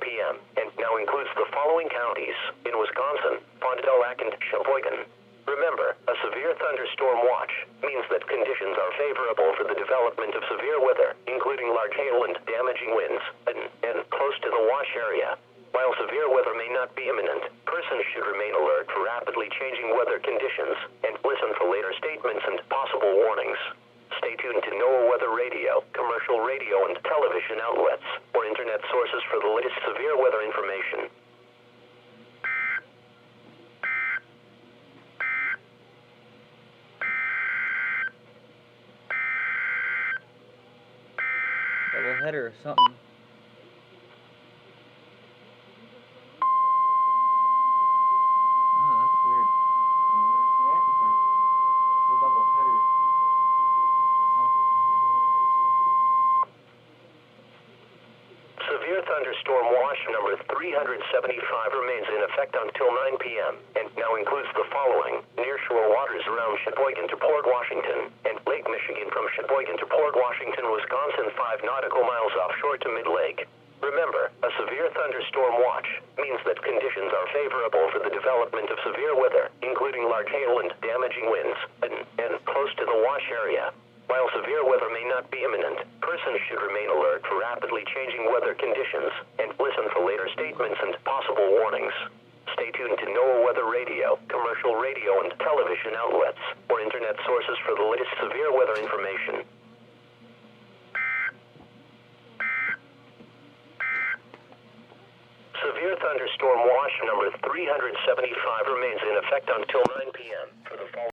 p.m. and now includes the following counties in Wisconsin: Fond du Lac and Sheboygan. Remember, a severe thunderstorm watch means that conditions are favorable for the development of severe weather, including large hail and damaging winds, and close to the watch area. While severe weather may not be imminent, persons should remain alert for rapidly changing weather conditions and listen for later statements and possible warnings. Stay tuned to NOAA Weather Radio, commercial radio and television outlets, or internet sources for the latest severe weather information. Double header or something. Oh, that's weird. I've never seen that before. It's a double header. Severe thunderstorm watch number 375 remains in effect until 9 p.m. and now includes the following: nearshore waters around Sheboygan to Port Washington, and Lake Michigan from Sheboygan to Port Washington, Wisconsin, 5 nautical miles offshore to mid-lake. Remember, a severe thunderstorm watch means that conditions are favorable for the development of severe weather, including large hail and damaging winds, and close to the watch area. While severe weather may not be imminent, persons should remain alert for rapidly changing weather conditions and listen for later statements and possible warnings. Stay tuned to NOAA Weather Radio, commercial radio and television outlets, or internet sources for the latest severe weather information. Severe thunderstorm watch number 375 remains in effect until 9 p.m. for the following